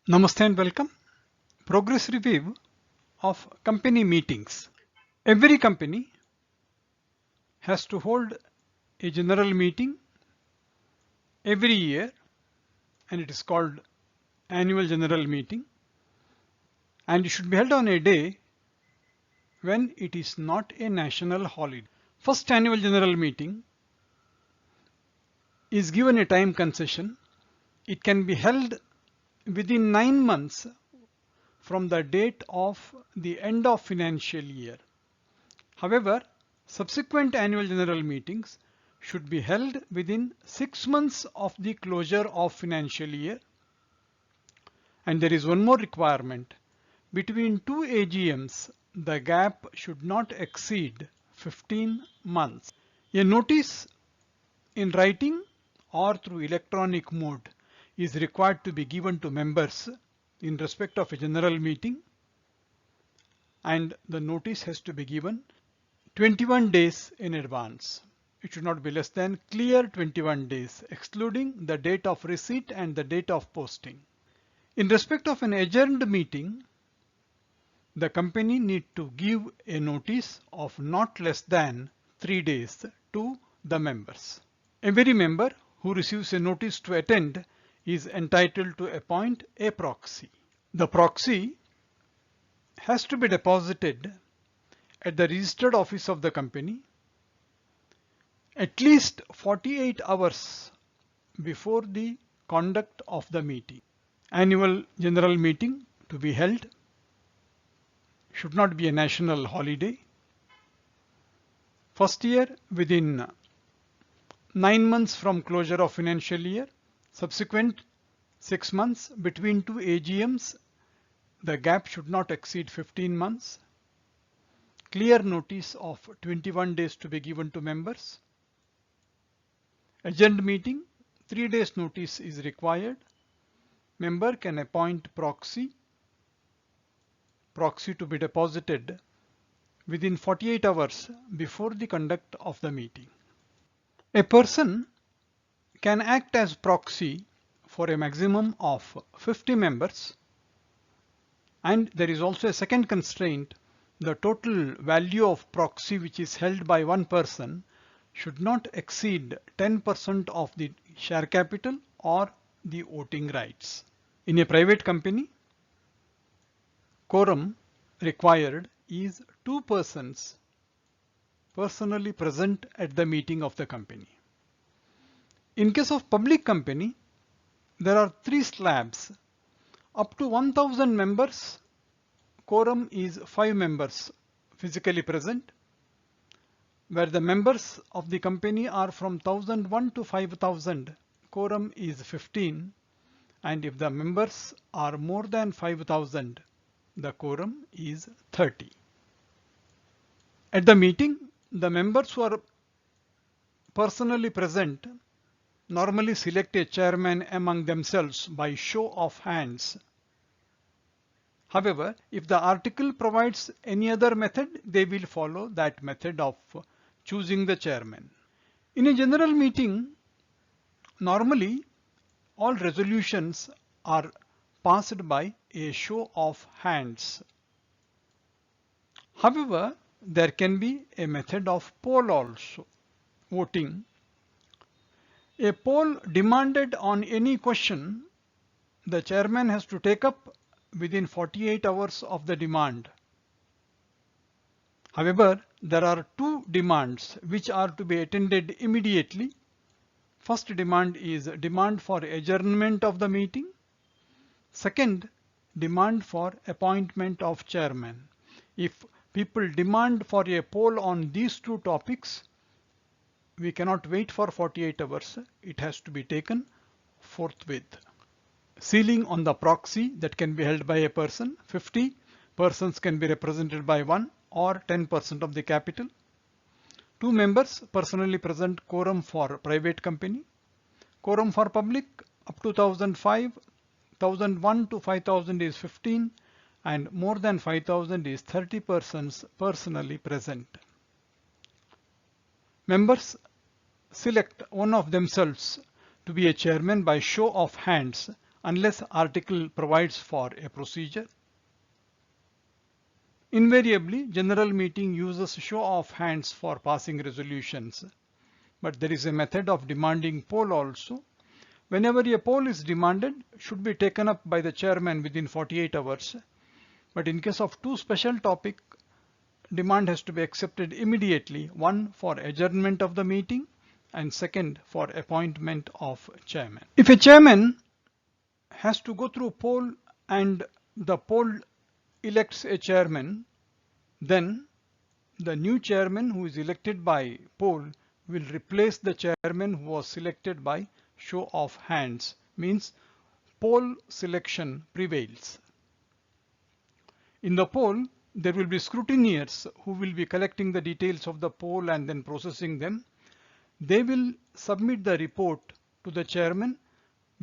Namaste and welcome. Progress review of company meetings. Every company has to hold a general meeting every year, and it is called annual general meeting, and it should be held on a day when it is not a national holiday. First annual general meeting is given a time concession. It can be held within 9 months from the date of the end of financial year. However, subsequent annual general meetings should be held within 6 months of the closure of financial year. And there is one more requirement. Between two AGMs, the gap should not exceed 15 months. A notice in writing or through electronic mode is required to be given to members in respect of a general meeting, and the notice has to be given 21 days in advance. It should not be less than clear 21 days, excluding the date of receipt and the date of posting. In respect of an adjourned meeting, the company need to give a notice of not less than 3 days to the members. Every member who receives a notice to attend is entitled to appoint a proxy. The proxy has to be deposited at the registered office of the company at least 48 hours before the conduct of the meeting. Annual general meeting to be held should not be a national holiday. First year within 9 months from closure of financial year. Subsequent 6 months between two AGMs, the gap should not exceed 15 months. Clear notice of 21 days to be given to members. Adjourned meeting, 3 days notice is required. Member can appoint proxy to be deposited within 48 hours before the conduct of the meeting. A person can act as proxy for a maximum of 50 members, and there is also a second constraint. The total value of proxy which is held by one person should not exceed 10% of the share capital or the voting rights. In a private company, quorum required is 2 persons personally present at the meeting of the company. In case of public company, there are 3 slabs. Up to 1000 members, quorum is 5 members physically present. Where the members of the company are from 1001 to 5000, quorum is 15. And if the members are more than 5000, the quorum is 30. At the meeting, the members who are personally present normally select a chairman among themselves by show of hands. However, if the article provides any other method, they will follow that method of choosing the chairman. In a general meeting, normally all resolutions are passed by a show of hands. However, there can be a method of poll also, voting. A poll demanded on any question, the chairman has to take up within 48 hours of the demand. However, there are 2 demands which are to be attended immediately. First demand is demand for adjournment of the meeting. Second, demand for appointment of chairman. If people demand for a poll on these 2 topics, we cannot wait for 48 hours. It has to be taken forthwith. Sealing on the proxy that can be held by a person. 50 persons can be represented by 1 or 10% of the capital. 2 members personally present, quorum for private company. Quorum for public up to 1001 to 5000 is 15, and more than 5000 is 30 persons personally present. Members select one of themselves to be a chairman by show of hands unless article provides for a procedure. Invariably, general meeting uses show of hands for passing resolutions, but there is a method of demanding poll also. Whenever a poll is demanded, should be taken up by the chairman within 48 hours. But in case of two special topic, demand has to be accepted immediately. One for adjournment of the meeting and second for appointment of chairman. If a chairman has to go through poll and the poll elects a chairman, then the new chairman who is elected by poll will replace the chairman who was selected by show of hands, means poll selection prevails. In the poll, there will be scrutineers who will be collecting the details of the poll and then processing them. They will submit the report to the chairman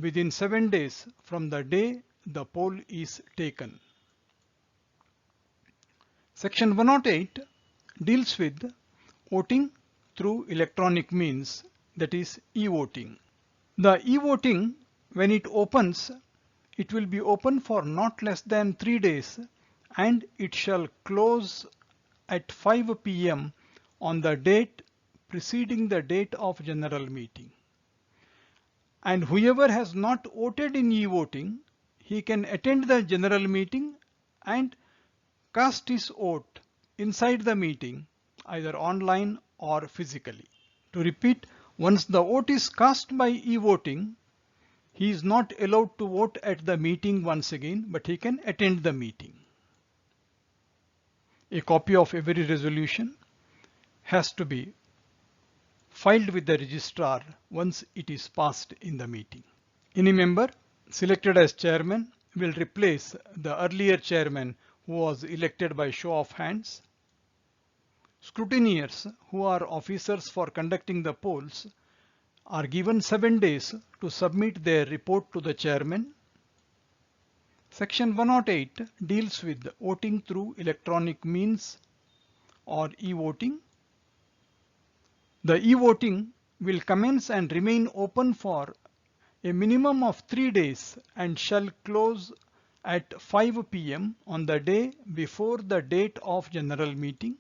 within 7 days from the day the poll is taken. Section 108 deals with voting through electronic means, that is e-voting. The e-voting, when it opens, it will be open for not less than 3 days and it shall close at 5 p.m. on the date preceding the date of general meeting. And whoever has not voted in e-voting, he can attend the general meeting and cast his vote inside the meeting, either online or physically. To repeat, once the vote is cast by e-voting, he is not allowed to vote at the meeting once again, but he can attend the meeting. A copy of every resolution has to be filed with the registrar once it is passed in the meeting. Any member selected as chairman will replace the earlier chairman who was elected by show of hands. Scrutineers, who are officers for conducting the polls, are given 7 days to submit their report to the chairman. Section 108 deals with voting through electronic means or e-voting. The e-voting will commence and remain open for a minimum of 3 days and shall close at 5 p.m. on the day before the date of general meeting.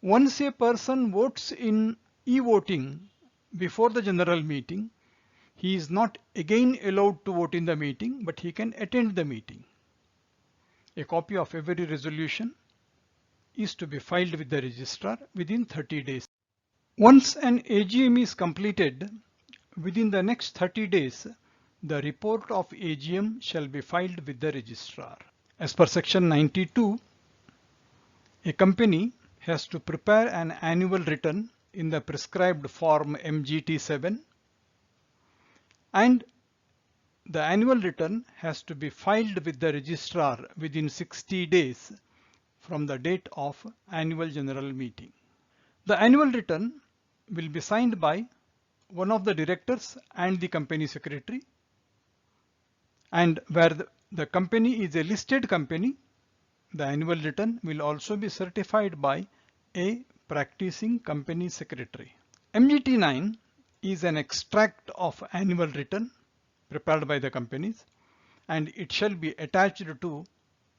Once a person votes in e-voting before the general meeting, he is not again allowed to vote in the meeting, but he can attend the meeting. A copy of every resolution is to be filed with the registrar within 30 days. Once an AGM is completed, within the next 30 days, the report of AGM shall be filed with the registrar. As per section 92, a company has to prepare an annual return in the prescribed form MGT7, and the annual return has to be filed with the registrar within 60 days from the date of annual general meeting. The annual return will be signed by one of the directors and the company secretary, and where the company is a listed company, the annual return will also be certified by a practicing company secretary. MGT9 is an extract of annual return prepared by the companies, and it shall be attached to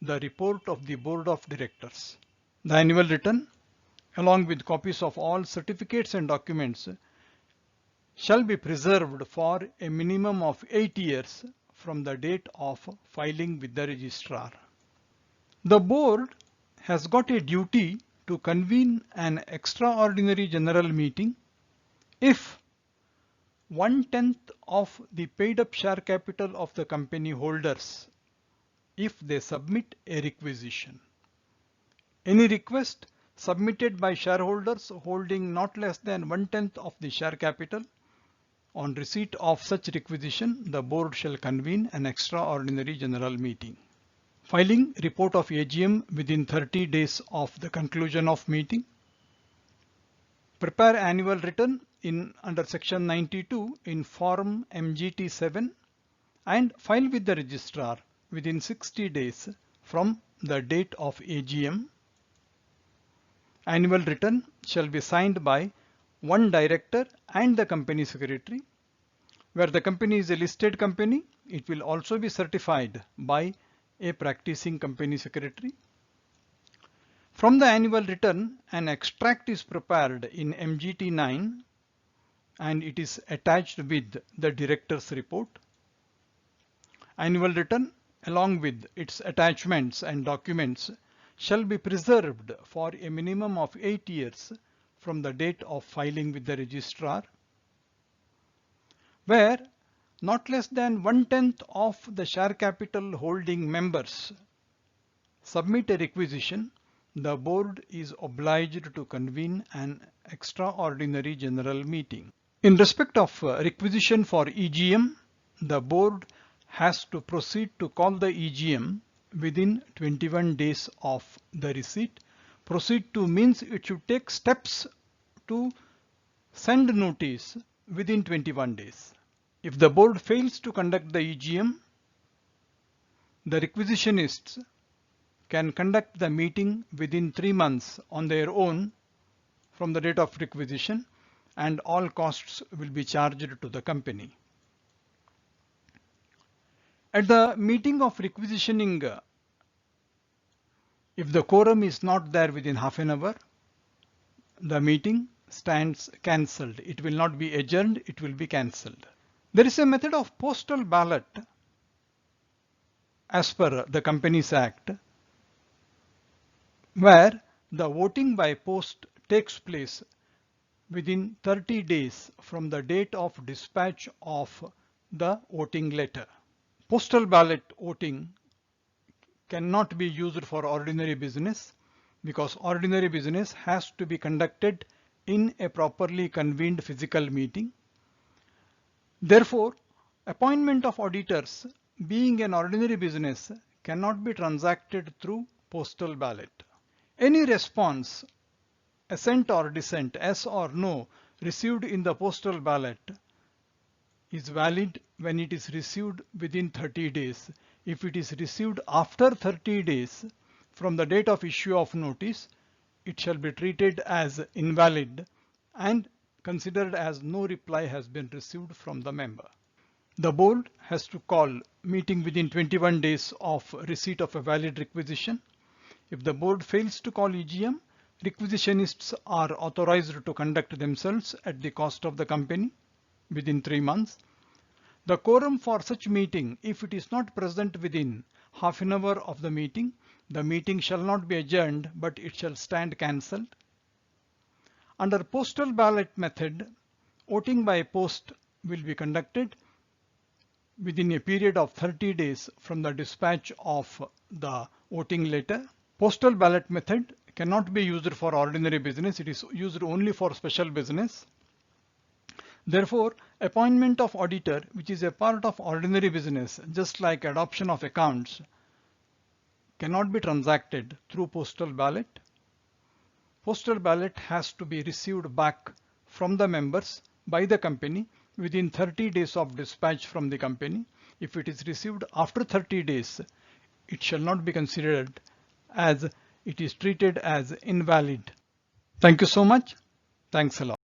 the report of the board of directors. The annual return, along with copies of all certificates and documents, shall be preserved for a minimum of 8 years from the date of filing with the registrar. The board has got a duty to convene an extraordinary general meeting if 1/10 of the paid up share capital of the company holders, if they submit a requisition. Any request submitted by shareholders holding not less than 1/10 of the share capital, on receipt of such requisition, the board shall convene an extraordinary general meeting. Filing report of AGM within 30 days of the conclusion of meeting. Prepare annual return under section 92 in form MGT7 and file with the registrar within 60 days from the date of AGM. Annual return shall be signed by one director and the company secretary. Where the company is a listed company, it will also be certified by a practicing company secretary. From the annual return, an extract is prepared in MGT 9 and it is attached with the director's report. Annual return, along with its attachments and documents, shall be preserved for a minimum of 8 years from the date of filing with the registrar. Where not less than 1/10 of the share capital holding members submit a requisition, the board is obliged to convene an extraordinary general meeting. In respect of requisition for EGM, the board has to proceed to call the EGM within 21 days of the receipt. Proceed to means it should take steps to send notice within 21 days. If the board fails to conduct the EGM, the requisitionists can conduct the meeting within 3 months on their own from the date of requisition, and all costs will be charged to the company. At the meeting of requisitioning, if the quorum is not there within half an hour, the meeting stands cancelled. It will not be adjourned, it will be cancelled. There is a method of postal ballot as per the Companies Act, where the voting by post takes place within 30 days from the date of dispatch of the voting letter. Postal ballot voting cannot be used for ordinary business because ordinary business has to be conducted in a properly convened physical meeting. Therefore, appointment of auditors, being an ordinary business, cannot be transacted through postal ballot. Any response, assent or dissent, yes or no, received in the postal ballot is valid when it is received within 30 days. If it is received after 30 days from the date of issue of notice, it shall be treated as invalid and considered as no reply has been received from the member. The board has to call meeting within 21 days of receipt of a valid requisition. If the board fails to call EGM, requisitionists are authorized to conduct themselves at the cost of the company within 3 months. The quorum for such meeting, if it is not present within half an hour of the meeting shall not be adjourned, but it shall stand cancelled. Under postal ballot method, voting by post will be conducted within a period of 30 days from the dispatch of the voting letter. Postal ballot method cannot be used for ordinary business. It is used only for special business. Therefore, appointment of auditor, which is a part of ordinary business, just like adoption of accounts, cannot be transacted through postal ballot. Postal ballot has to be received back from the members by the company within 30 days of dispatch from the company. If it is received after 30 days, it shall not be considered as it is treated as invalid. Thank you so much. Thanks a lot.